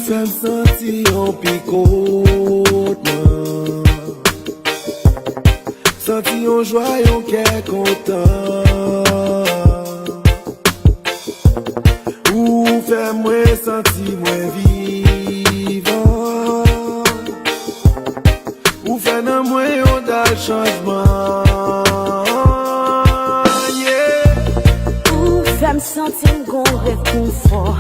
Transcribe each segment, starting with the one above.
fais me sentir en picotement. Sentir en joie, en cœur content. Ou fais moi sentir moins vivant. Ou fais dans moi un dal changement. Ou fais me sentir gon réconfort.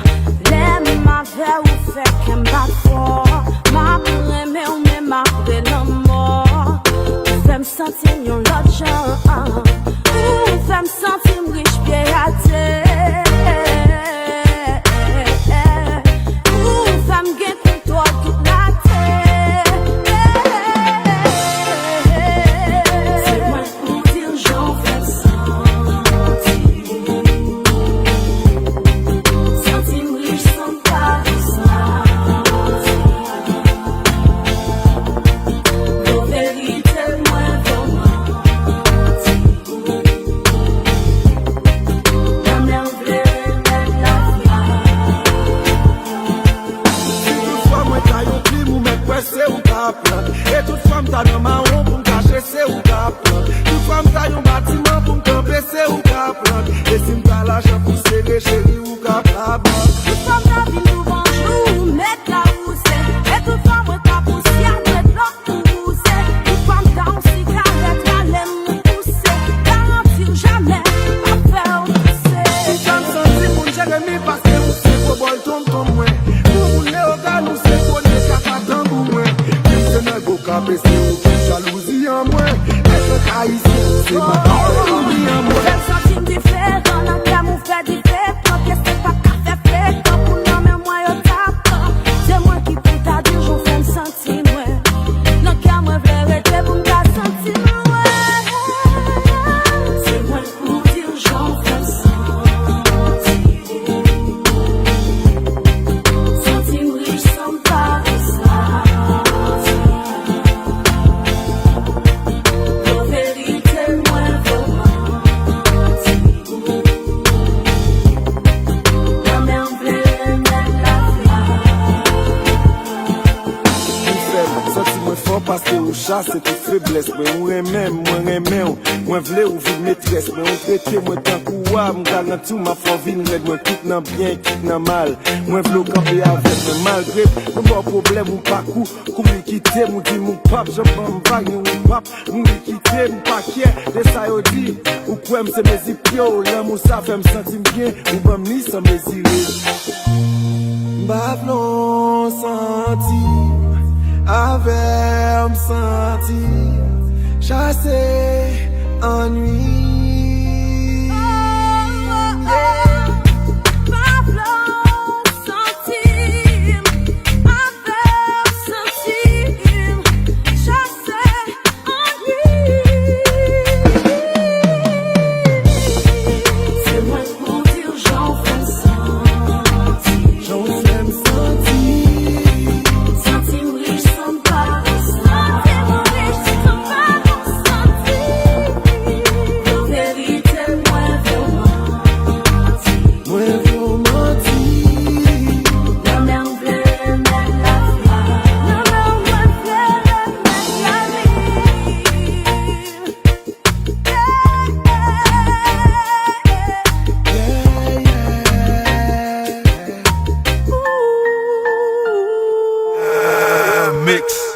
L'aime ma vie ou fait qu'elle bat fort. Ma remè ou même après la mort. Ou fais me sentir yon l'autre genre. Ou fais me sentir riche pied à terre. Ou fais me gagner pour toi toute la terre. C'est moi pour dire j'en fais sentir riche sans paresse. Vos vérités moins romantiques. La mer bleue met la Toutefois, moi, t'as yon pli, mou mec, pressé ou caplan. Et toutefois, m'ta dans marron pour m'cacher, c'est ou caplan. Toutefois, m'ta yon bâtiment pour m'camper, c'est ou caplan. Et si m'ta l'argent pour serrer, chéri, ou caplan. Toute femme la vie nous bonjour, mettre la housse. Et toute femme ta poussière, mettre l'autre pousse. Toute femme ta en cigarette, la laine nous pousse. Garantir jamais, à faire pousser. Si j'en senti pour Jérémy, parce que vous c'est pour bol tombe comme moi. Pour vous, Léoga, nous c'est pour les cacatans pour moi. Même si n'a pas capé, c'est ou qui jalousie en moi. Être haïtien, c'est ma parole en moi. J'aime sentir différent, dans le ou fait différent. Qu'est-ce que pas qu'à faire fait, comme pour nous, mais moi, yo tape. C'est moi qui peux t'a dire, j'en fais me sentir, ouais. Non, qu'à moi, vérité, pour me sentir, ouais. C'est moi pour dire, j'en fais me sentir riche sans paresse. Vos vérités moins romantiques. La mer bleue met la Senti moi fort parce que au chat c'est toute faiblesse. Mais moi remè, moi vle ou vie maîtresse. Mais on traite moi tant qu'ouah, m'gal dans tout ma foi vie l'aide moi tout nan bien, tout nan mal. Moi vle camper avec mais malgré mon bon problème ou pas coup, comme quitter mon dit mon pape, je prends m'vague mon pape, mon quitter mon pas quiet, de ça yo dit. Ou quoi c'est mes ipio, l'amour ça fait me sentir bien, ou pas me sans mésirer. M'bavlon senti avec senti chasser ennui. C'est moi pour dire j'en fais J'en fais me sentir. sentir riche sans paresse. Riche sans paresse. Vos vérités moins romantiques. Moins romantique. La mer bleue met la flamme. La mer bleue met la Mix.